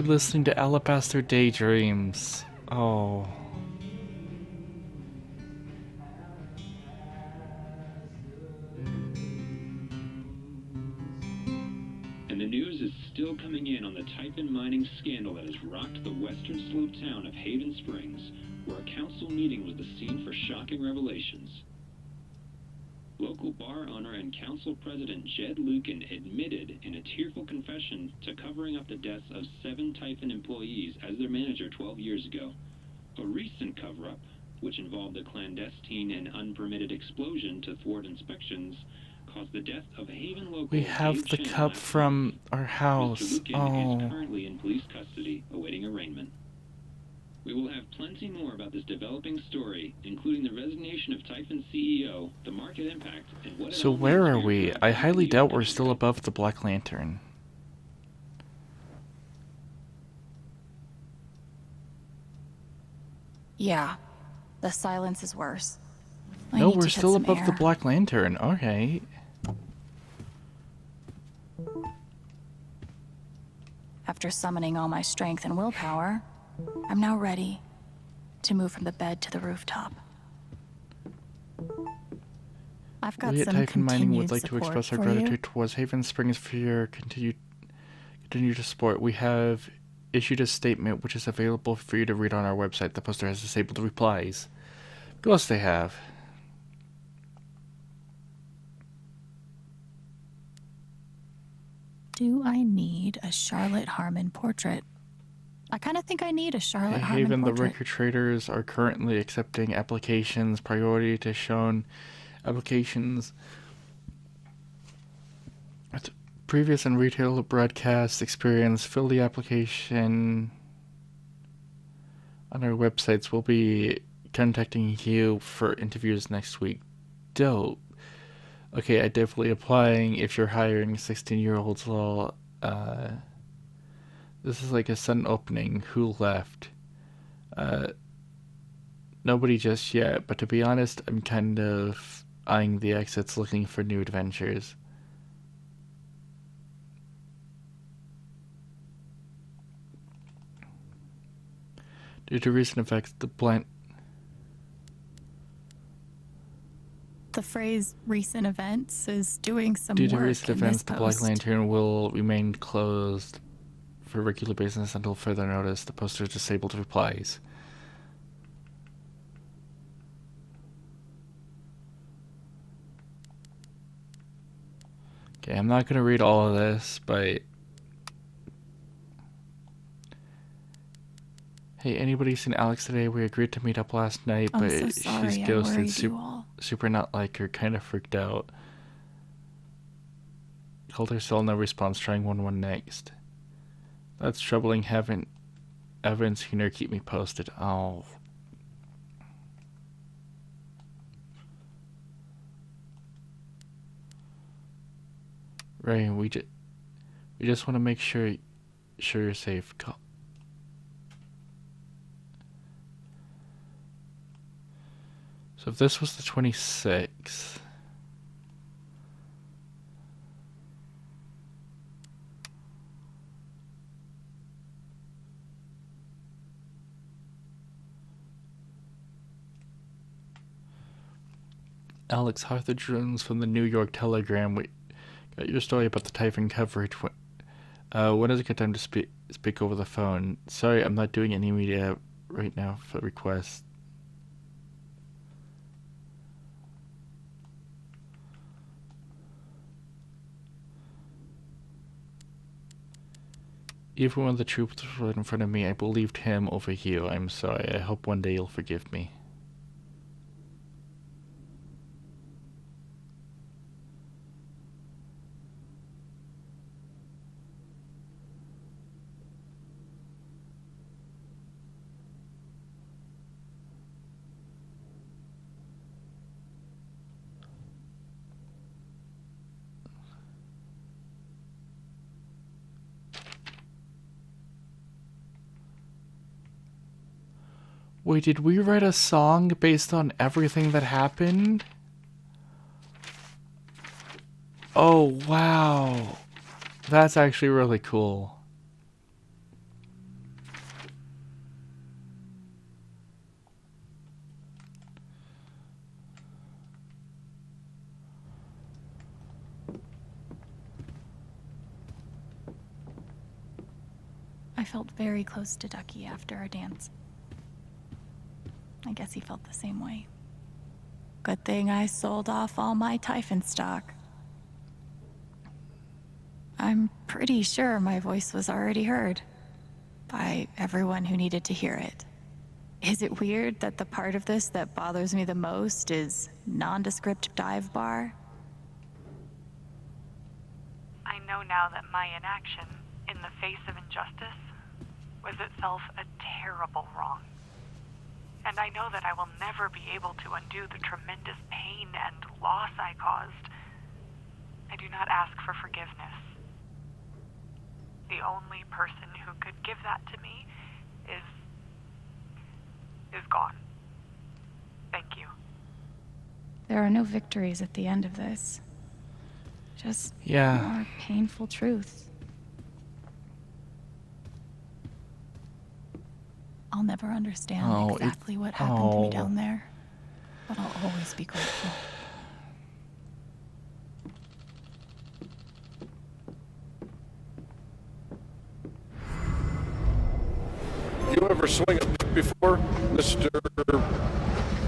We're listening to Alabaster Daydreams. Oh. And the news is still coming in on the Typhon mining scandal that has rocked the western slope town of Haven Springs, where a council meeting was the scene for shocking revelations. Local bar owner and council president Jed Lucan admitted in a tearful confession to covering up the deaths of 7 Typhon employees as their manager 12 years ago. A recent cover-up, which involved a clandestine and unpermitted explosion to thwart inspections, caused the death of Haven local We have Dave the Chen cup last from month. our Mr. house. Lucan is Oh. currently in police custody, awaiting arraignment. We will have plenty more about this developing story, including the resignation of Typhon CEO, the market impact, and what it So all where means for are your we? current I highly Leo doubt we're still demographic. above the Black Lantern. Yeah, the silence is worse. I No, need we're to get still some above the air. Black Lantern. Alright. After summoning all my strength and willpower, I'm now ready to move from the bed to the rooftop. I've got We at some Typhon Mining would continued like to support express our for gratitude you. towards Haven Springs for your continued support. We have issued a statement which is available for you to read on our website. The poster has disabled replies. Of course they have. Do I need a Charlotte Harmon portrait? I kind of think I need a Charlotte At Harmon Haven, the portrait. record traders are currently accepting applications. Priority to shown applications with previous and retail broadcast experience. Fill the application on our websites. We'll be contacting you for interviews next week. Dope. Okay, I definitely applying if you're hiring 16-year-olds. Well, this is like a sudden opening. Who left? Nobody just yet, but to be honest, I'm kind of eyeing the exits looking for new adventures. Due to recent effects, The phrase recent events is doing some Due to work recent in events, this the Black post. Lantern will remain closed for regular business until further notice. The poster is disabled replies. Okay, I'm not going to read all of this, but... Hey, anybody seen Alex today? We agreed to meet up last night, I'm but so she's sorry I ghosted. worried you all. Super not like her, kind of freaked out. Called her still no response, trying 1-1 next. That's troubling, haven't seen her, keep me posted. Oh. Ray, we just want to make sure you're safe. So if this was the 26th... Alex Arthur Jones from the New York Telegram. We got your story about the Typhon coverage. When is a good time to speak over the phone? Sorry, I'm not doing any media right now for requests. Even when the truth was right in front of me, I believed him over you. I'm sorry. I hope one day you'll forgive me. Wait, did we write a song based on everything that happened? Oh, wow. That's actually really cool. felt very close to Ducky after our dance. I guess he felt the same way. Good thing I sold off all my Typhon stock. I'm pretty sure my voice was already heard by everyone who needed to hear it. Is it weird that the part of this that bothers me the most is nondescript dive bar? I know now that my inaction, in the face of injustice, was itself a terrible wrong. And I know that I will never be able to undo the tremendous pain and loss I caused. I do not ask for forgiveness. The only person who could give that to me is gone. Thank you. There are no victories at the end of this. Just more painful truths. I'll never understand exactly what happened to me down there, but I'll always be grateful. You ever swing a pick before, Mr.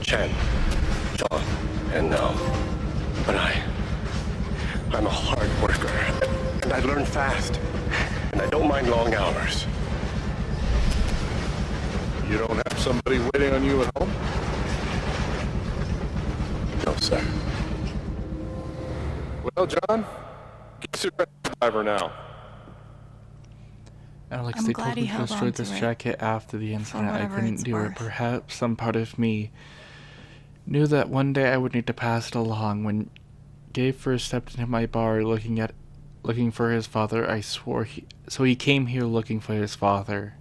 Chen, John, and now. But I'm a hard worker, and I learn fast, and I don't mind long hours. You don't have somebody waiting on you at home? No, sir. Well, John, guess you're a diver now. Alex, I'm they glad told he me to held destroy on to this it, jacket after the incident. I whatever couldn't it's do it. worth. Perhaps some part of me knew that one day I would need to pass it along. When Gabe first stepped into my bar looking for his father, I swore he came here looking for his father.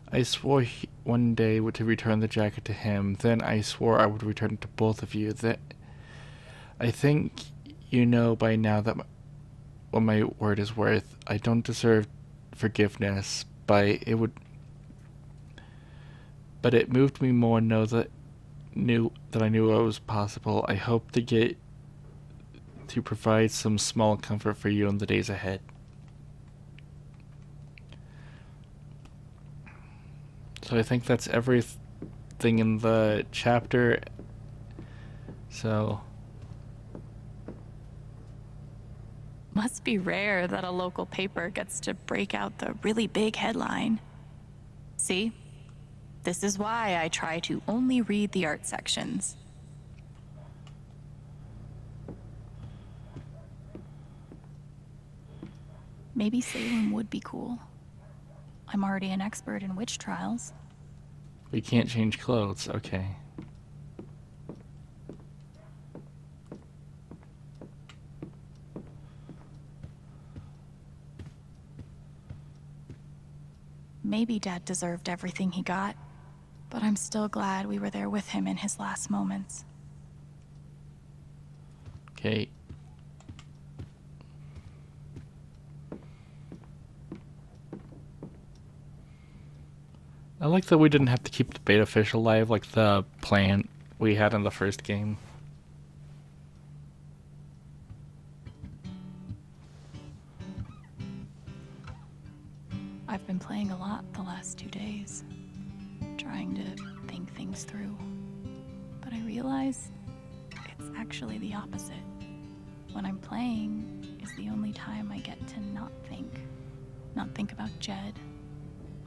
I swore one day to return the jacket to him. Then I swore I would return it to both of you. I think you know by now that what my word is worth. I don't deserve forgiveness, but it moved me more that I knew it was possible. I hope to provide some small comfort for you in the days ahead. So I think that's everything in the chapter. So Must be rare that a local paper gets to break out the really big headline. See? This is why I try to only read the art sections. Maybe Salem would be cool. I'm already an expert in witch trials. we can't change clothes. Okay. Maybe Dad deserved everything he got, but I'm still glad we were there with him in his last moments. Okay. I like that we didn't have to keep the beta fish alive like the plant we had in the first game. I've been playing a lot the last 2 days, trying to think things through. But I realize it's actually the opposite. When I'm playing is the only time I get to not think. Not think about Jed,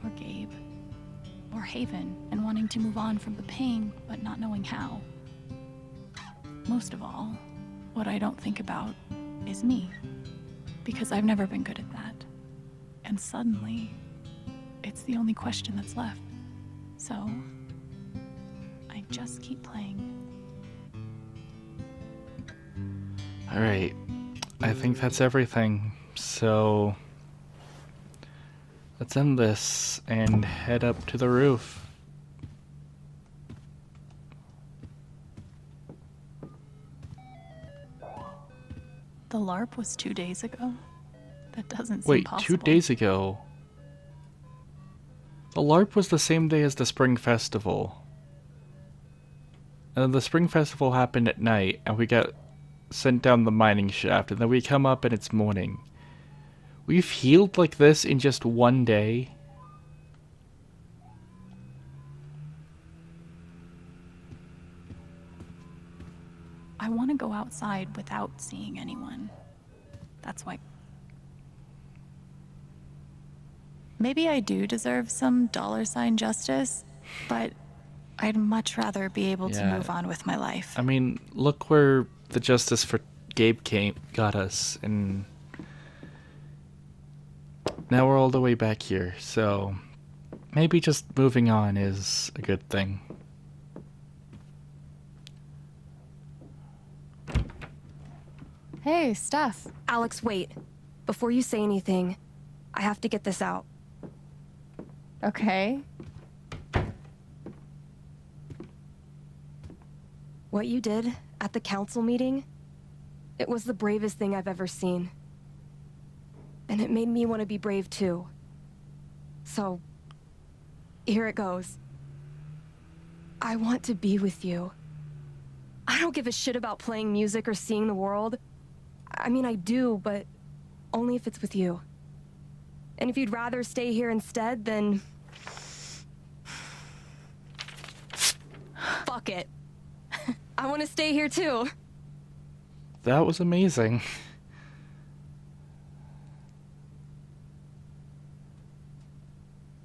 or Gabe, or Haven, and wanting to move on from the pain, but not knowing how. Most of all, what I don't think about is me, because I've never been good at that. And suddenly, it's the only question that's left. So, I just keep playing. Alright. I think that's everything. So let's end this and head up to the roof. The LARP was 2 days ago? That doesn't seem Wait, possible. 2 days ago? The LARP was the same day as the Spring Festival. And the Spring Festival happened at night, and we got sent down the mining shaft, and then we come up and it's morning. We've healed like this in just 1 day? I want to go outside without seeing anyone. That's why. Maybe I do deserve some $ justice, but I'd much rather be able to Yeah. move on with my life. I mean, look where the justice for Gabe got us, and now we're all the way back here, so maybe just moving on is a good thing. Hey, Steph. Alex, wait. Before you say anything, I have to get this out. Okay. What you did at the council meeting, it was the bravest thing I've ever seen. And it made me want to be brave too. So, here it goes. I want to be with you. I don't give a shit about playing music or seeing the world. I mean, I do, but only if it's with you. And if you'd rather stay here instead, then... fuck it. I want to stay here too. That was amazing.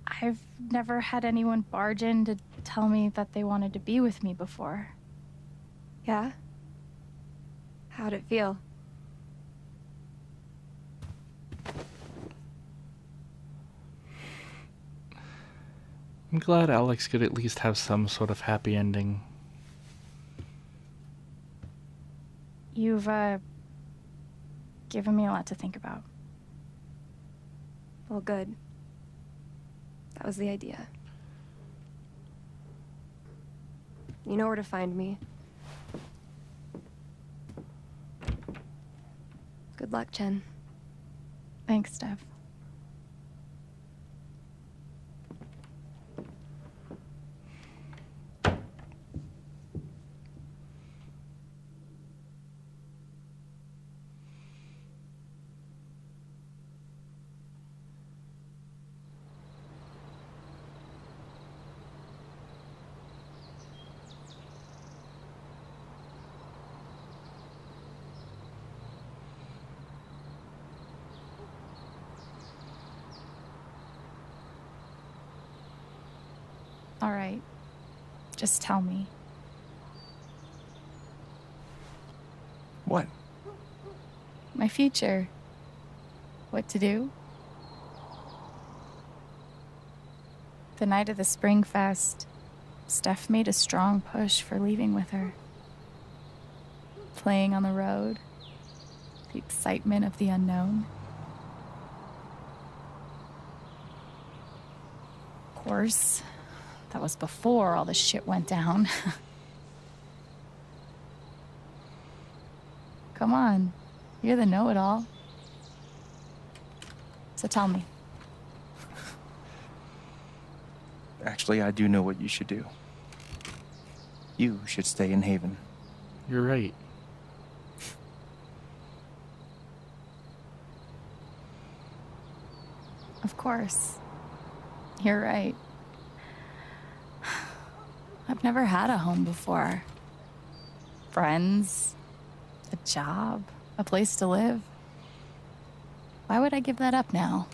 I've never had anyone barge in to tell me that they wanted to be with me before. Yeah? How'd it feel? I'm glad Alex could at least have some sort of happy ending. You've, given me a lot to think about. Well, good. That was the idea. You know where to find me. Good luck, Chen. Thanks, Steph. All right. Just tell me. What? My future. What to do? The night of the Spring Fest, Steph made a strong push for leaving with her. Playing on the road. The excitement of the unknown. Of course, that was before all the shit went down. Come on, you're the know-it-all. So tell me. Actually, I do know what you should do. You should stay in Haven. You're right. Of course. You're right. I've never had a home before. Friends, a job, a place to live. Why would I give that up now?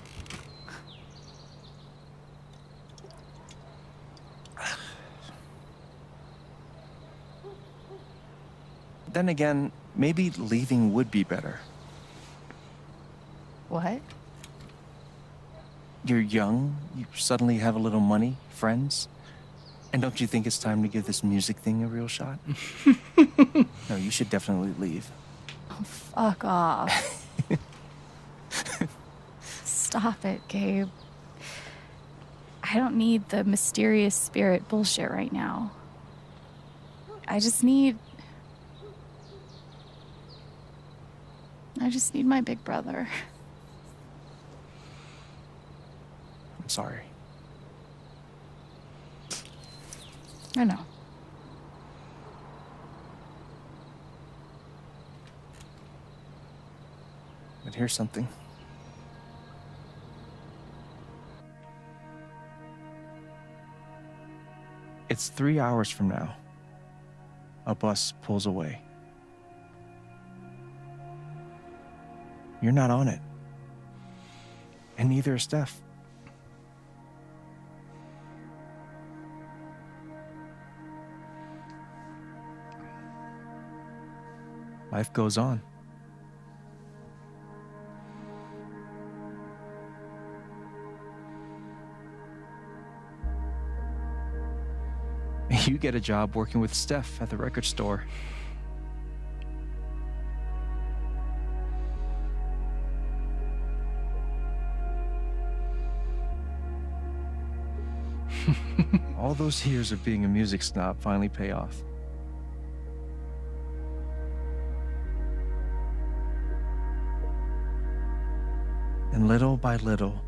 Then again, maybe leaving would be better. What? You're young, you suddenly have a little money, friends. And don't you think it's time to give this music thing a real shot? No, you should definitely leave. Oh, fuck off. Stop it, Gabe. I don't need the mysterious spirit bullshit right now. I just need my big brother. I'm sorry. I know. But here's something. It's 3 hours from now. A bus pulls away. You're not on it. And neither is Steph. Life goes on. You get a job working with Steph at the record store. All those years of being a music snob finally pay off. And little by little,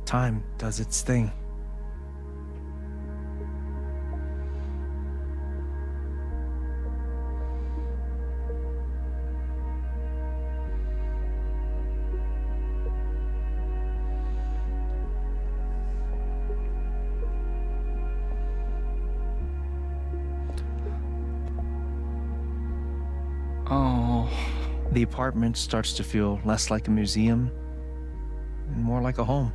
time does its thing. Oh. The apartment starts to feel less like a museum and more like a home.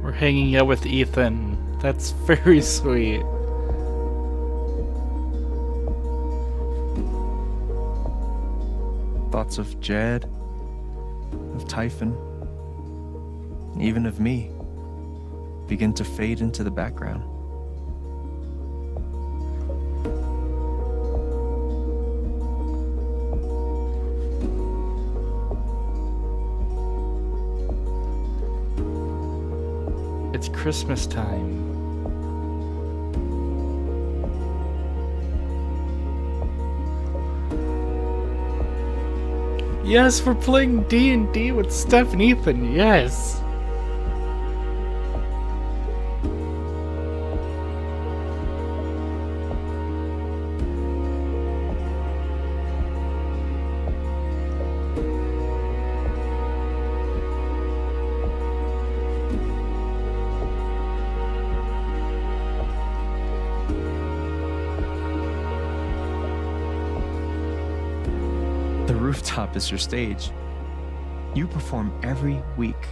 We're hanging out with Ethan. That's very sweet. Thoughts of Jed, of Typhon, and even of me begin to fade into the background. It's Christmas time. Yes, we're playing D&D with Steph and Ethan, yes! The rooftop is your stage. You perform every week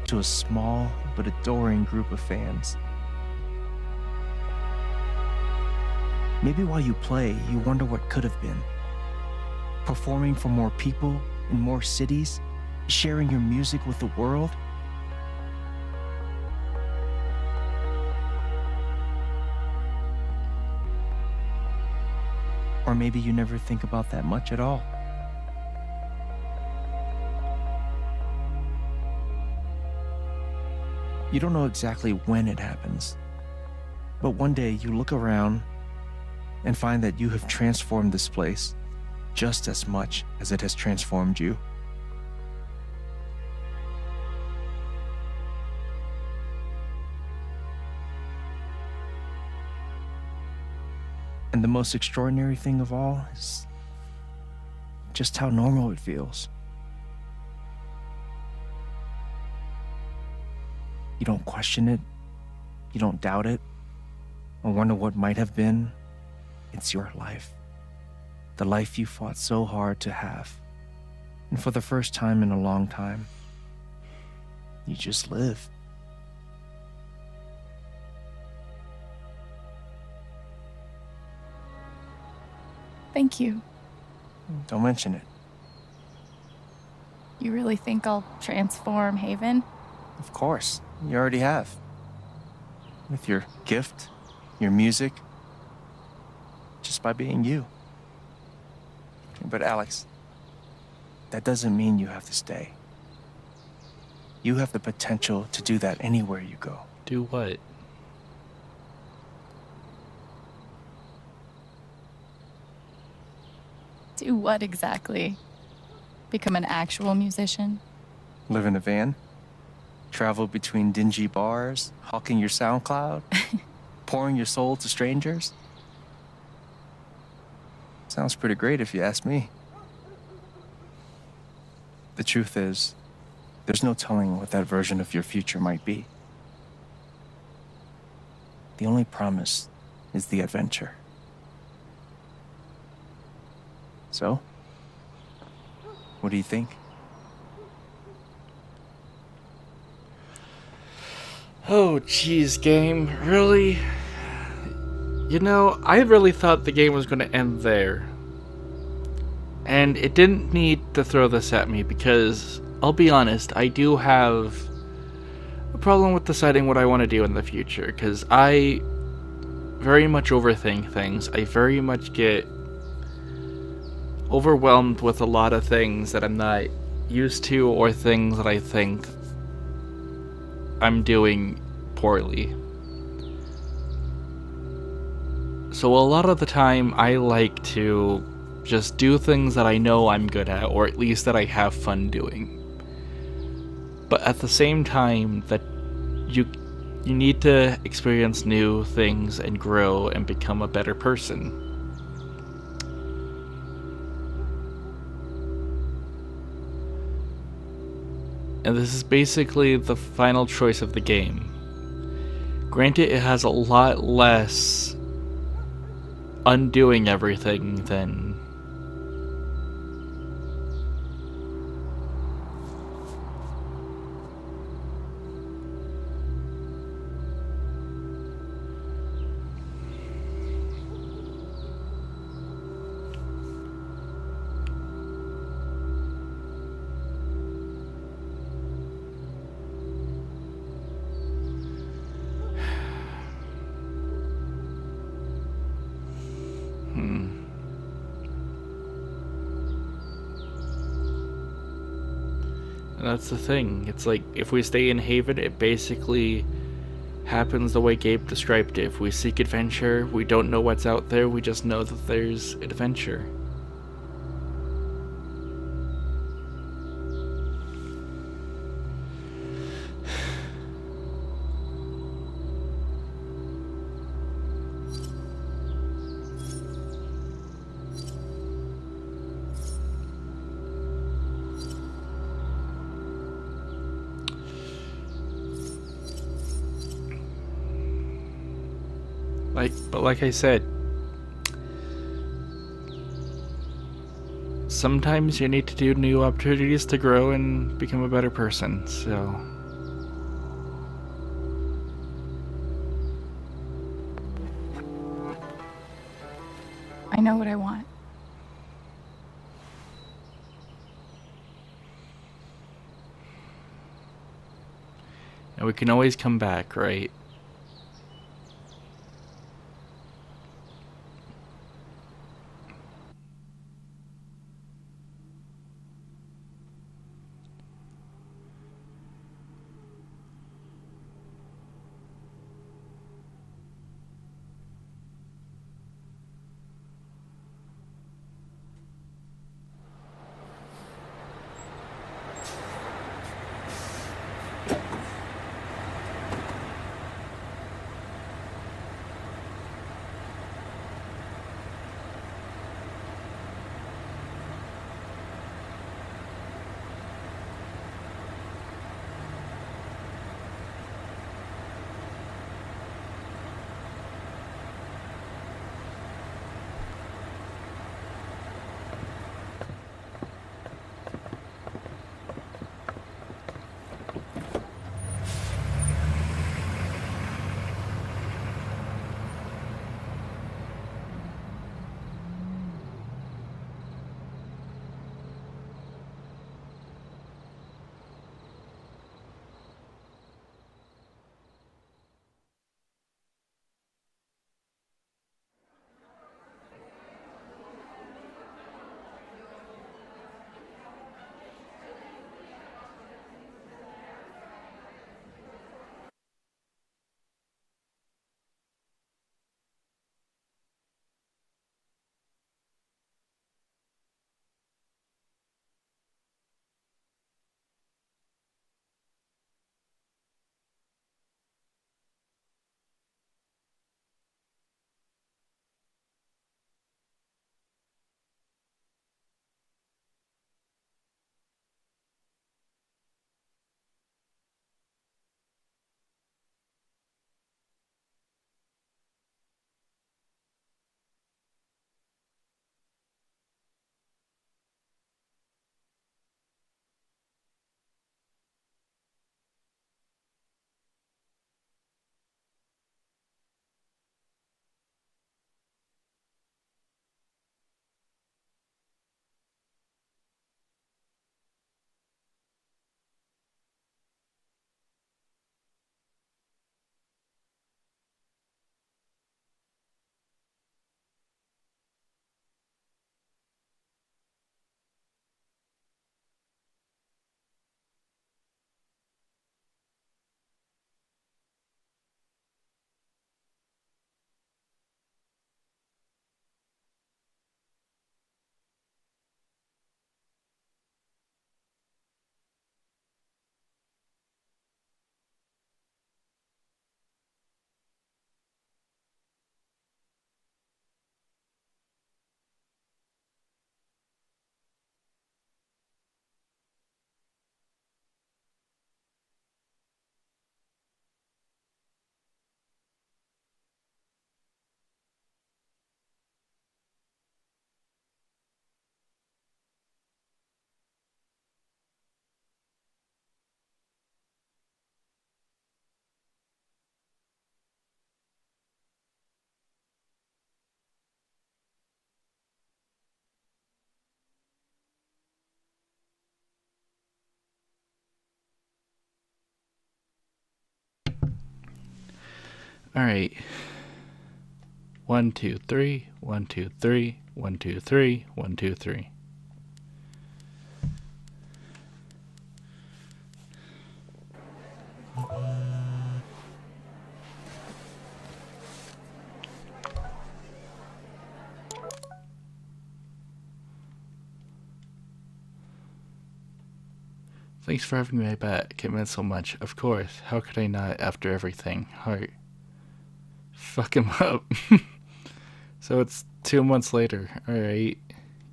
to a small but adoring group of fans. Maybe while you play, you wonder what could have been. Performing for more people in more cities, sharing your music with the world. Or maybe you never think about that much at all. You don't know exactly when it happens, but one day you look around and find that you have transformed this place just as much as it has transformed you. And the most extraordinary thing of all is just how normal it feels. You don't question it, you don't doubt it, or wonder what might have been. It's your life. The life you fought so hard to have. And for the first time in a long time, you just live. Thank you. Don't mention it. You really think I'll transform Haven? Of course, you already have. With your gift, your music, just by being you. But Alex, that doesn't mean you have to stay. You have the potential to do that anywhere you go. Do what? Do what exactly? Become an actual musician? Live in a van, travel between dingy bars, hawking your SoundCloud, pouring your soul to strangers. Sounds pretty great if you ask me. The truth is, there's no telling what that version of your future might be. The only promise is the adventure. So, what do you think? Oh, jeez, game. Really? You know, I really thought the game was going to end there. And it didn't need to throw this at me because, I'll be honest, I do have a problem with deciding what I want to do in the future. Because I very much overthink things. I very much get overwhelmed with a lot of things that I'm not used to or things that I think I'm doing poorly. So a lot of the time I like to just do things that I know I'm good at, or at least that I have fun doing. But at the same time that you need to experience new things and grow and become a better person. And this is basically the final choice of the game. Granted, it has a lot less undoing everything than And that's the thing. It's like, if we stay in Haven, it basically happens the way Gabe described it. If we seek adventure, we don't know what's out there, we just know that there's adventure. But like I said, sometimes you need to do new opportunities to grow and become a better person, so... I know what I want. And we can always come back, right? Alright. 1, 2, 3, 1, 2, 3, 1, 2, 3, 1, 2, 3. Thanks for having me back. It meant so much. Of course. How could I not after everything? Heart. Fuck him up. So it's 2 months later. Alright.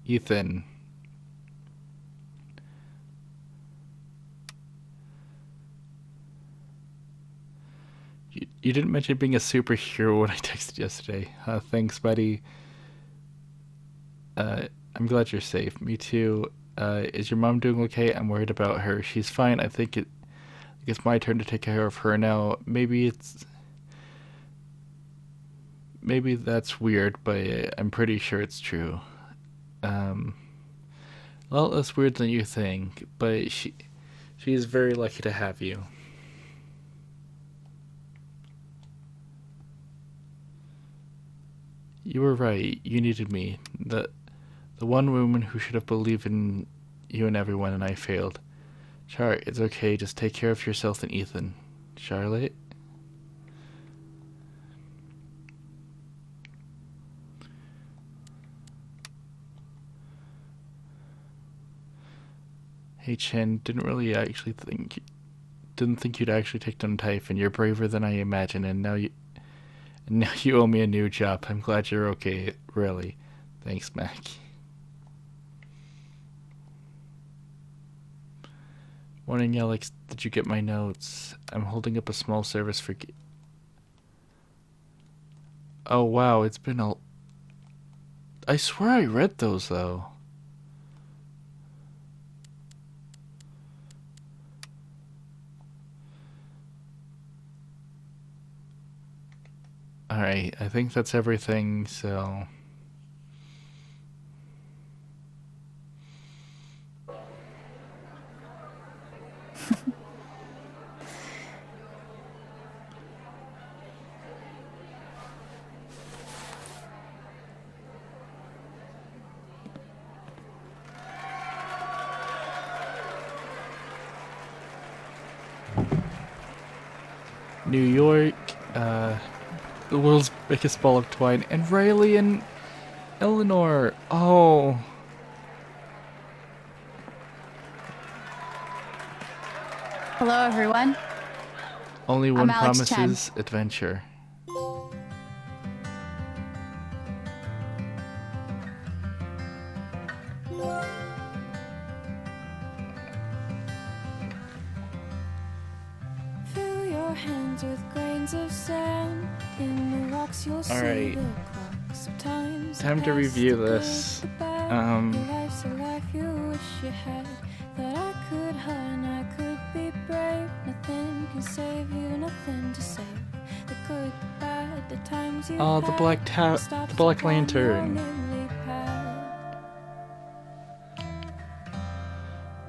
Ethan. You didn't mention being a superhero when I texted yesterday. Thanks, buddy. I'm glad you're safe. Me too. Is your mom doing okay? I'm worried about her. She's fine. I think it's my turn to take care of her now. Maybe that's weird, but I'm pretty sure it's true. Well, less weird than you think, but she is very lucky to have you. You were right. You needed me. The one woman who should have believed in you and everyone, and I failed. Char, it's okay. Just take care of yourself and Ethan. Charlotte? Hey Chen, didn't think you'd actually take down Typhon. You're braver than I imagined, and now you owe me a new job. I'm glad you're okay, really. Thanks, Mac. Morning, Alex. Did you get my notes? I'm holding up a small service for... Oh, wow. It's been a... I swear I read those, though. Alright, I think that's everything, so... New York, the world's biggest ball of twine, and Riley and Eleanor. Oh. Hello, everyone. Only one Alex promises adventure. Fill your hands with grains of sand. In the rocks you'll see Alright. the clocks of time. Time to review this. Life's a life you wish you had. That I could hide, I could be brave. Nothing can save you, nothing to save. The good, the bad, the times you Oh, the Black Lantern.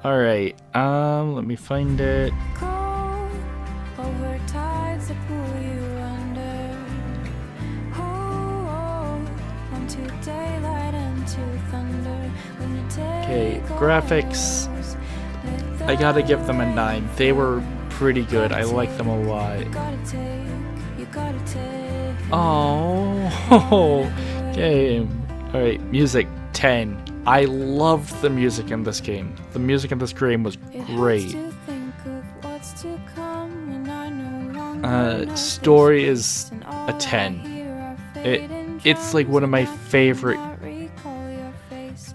Alright, let me find it. Cold over tides that pull you under. Hold on to daylight and to thunder. When you Okay, take graphics. I gotta give them a 9. They were pretty good. I like them a lot. Oh, game. Alright, music 10. I loved the music in this game. The music in this game was great. Story is a 10. It's like one of my favorite.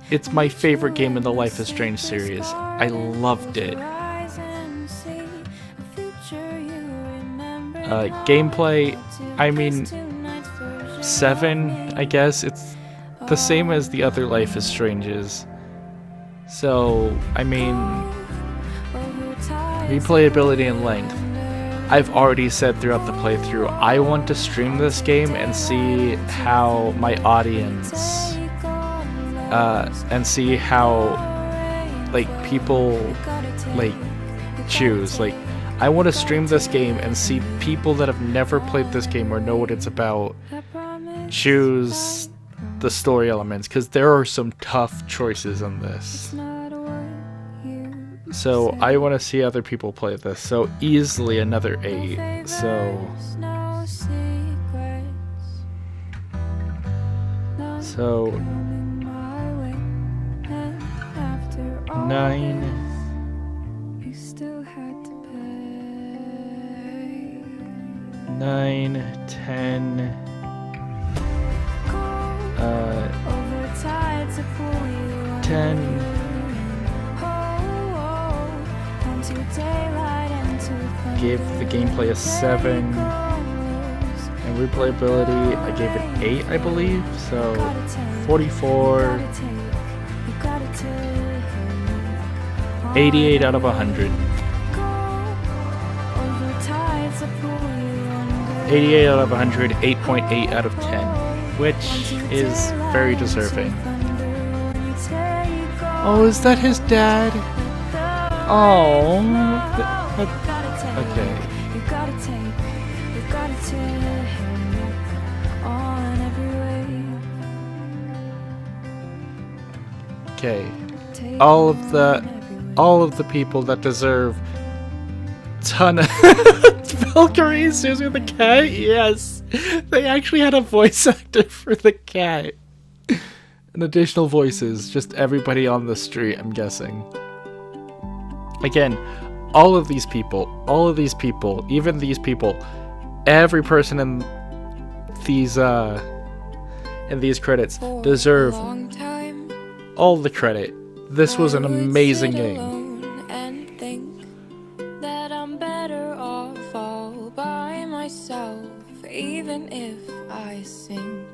It's my favorite game in the Life is Strange series. I loved it. Gameplay, I mean, 7, I guess. It's the same as the other Life is Stranges. So, I mean, replayability and length. I've already said throughout the playthrough, I want to stream this game and see how my audience, and see how, like, people, like, choose. Like, I want to stream this game and see people that have never played this game or know what it's about choose the story elements, because there are some tough choices in this. So I want to see other people play this. So easily another 8. So 9. You still had to pay. 9, 10. Over tide to pull you 10. into daylight, into Gave the gameplay a 7. And replayability, I gave it 8, I believe. So 44. 88 out of 100. 88 out of 100, 8.8 out of 10, which is very deserving. Oh, is that his dad? Oh, okay. Okay, all of the people that deserve ton of Valkyrie Susie the cat. Yes, they actually had a voice actor for the cat. And additional voices, just everybody on the street, I'm guessing. Again, all of these people, even these people, every person in these credits deserve all the credit. This was an amazing game. Even if I sink,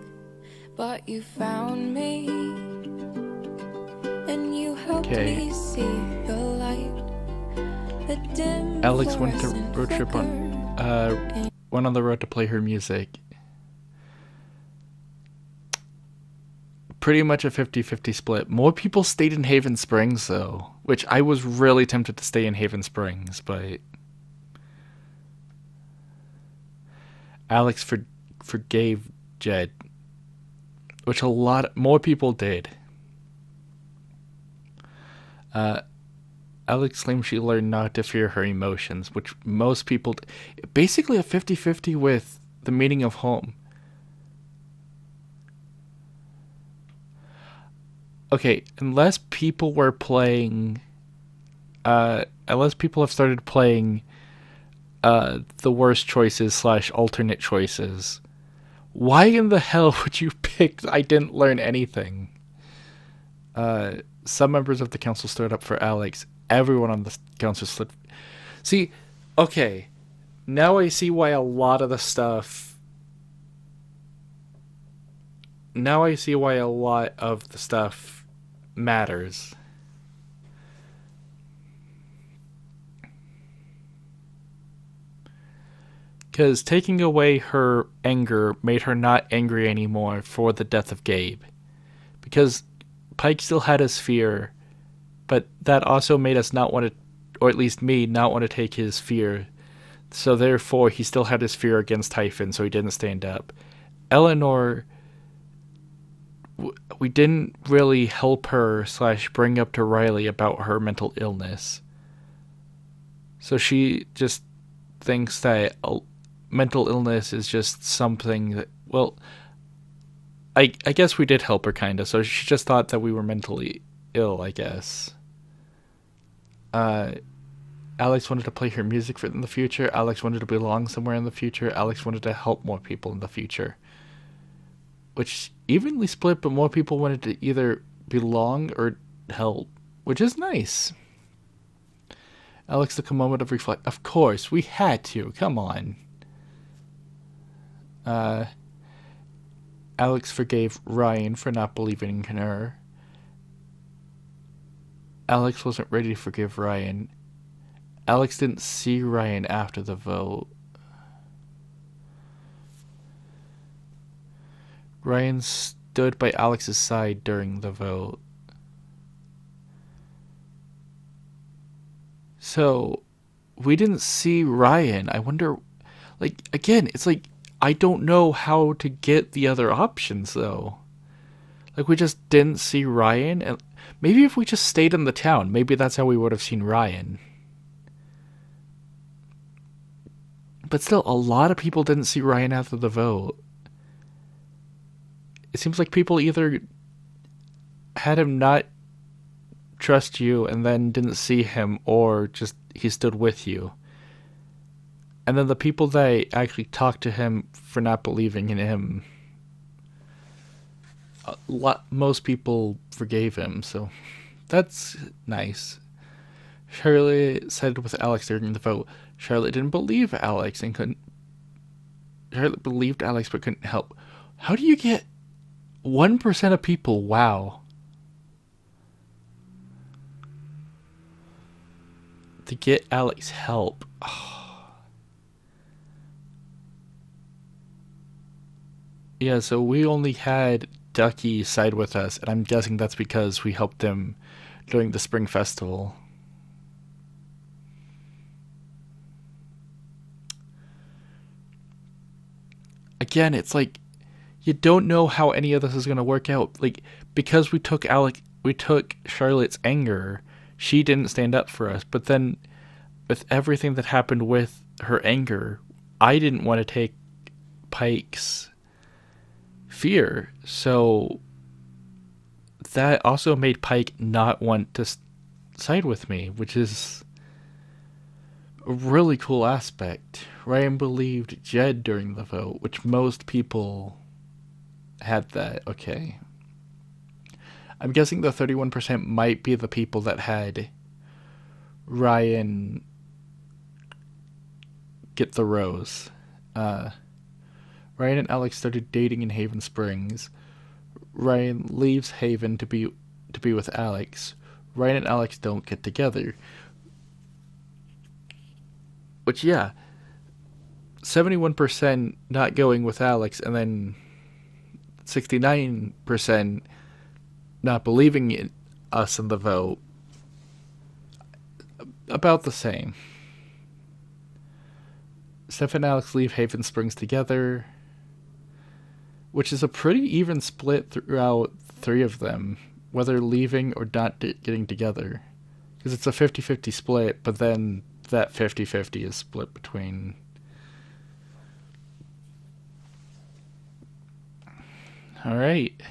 but you found me, and you helped me see the light. The dim Alex went to road trip went on the road to play her music. Pretty much a 50-50 split. More people stayed in Haven Springs though, which I was really tempted to stay in Haven Springs, but Alex forgave Jed, which a lot more people did. Alex claims she learned not to fear her emotions, which most people basically a 50-50 with the meaning of home. Okay, unless people were playing, unless people have started playing the worst choices / alternate choices, why in the hell would you pick I didn't learn anything? Some members of the council stood up for Alex. Everyone on the council stood. See, okay, now I see why a lot of the stuff. Now I see why a lot of the stuff matters. Because taking away her anger made her not angry anymore for the death of Gabe. Because Pike still had his fear, but that also made us not want to, or at least me, not want to take his fear. So therefore, he still had his fear against Typhon, so he didn't stand up. Eleanor, we didn't really help her / bring up to Riley about her mental illness. So she just thinks that mental illness is just something that, well, I guess we did help her kind of, so she just thought that we were mentally ill, I guess. Alex wanted to play her music in the future. Alex wanted to belong somewhere in the future. Alex wanted to help more people in the future. Which evenly split, but more people wanted to either belong or help, which is nice. Alex took a moment of reflect. Of course, we had to. Come on. Alex forgave Ryan for not believing in her. Alex wasn't ready to forgive Ryan. Alex didn't see Ryan after the vote. Ryan stood by Alex's side during the vote. So, we didn't see Ryan. I wonder, like, again, it's like, I don't know how to get the other options, though. Like, we just didn't see Ryan, and maybe if we just stayed in the town, maybe that's how we would have seen Ryan. But still, a lot of people didn't see Ryan after the vote. It seems like people either had him not trust you and then didn't see him, or just he stood with you. And then the people that actually talked to him for not believing in him, most people forgave him, so that's nice. Charlotte sided with Alex during the vote. Charlotte didn't believe Alex and couldn't. Charlotte believed Alex but couldn't help. How do you get 1% of people? Wow. To get Alex help. Oh. Yeah, so we only had Ducky side with us, and I'm guessing that's because we helped him during the Spring Festival. Again, it's like, you don't know how any of this is going to work out. Like, because we took Charlotte's anger, she didn't stand up for us. But then, with everything that happened with her anger, I didn't want to take Pike's fear. So, that also made Pike not want to side with me, which is a really cool aspect. Ryan believed Jed during the vote, which most people had that. Okay. I'm guessing the 31% might be the people that had Ryan get the rose. Ryan and Alex started dating in Haven Springs. Ryan leaves Haven to be with Alex. Ryan and Alex don't get together. Which, yeah, 71% not going with Alex, and then 69% not believing in us in the vote. About the same. Steph and Alex leave Haven Springs together, which is a pretty even split throughout three of them, whether leaving or not getting together. Because it's a 50-50 split, but then that 50-50 is split between... Alright.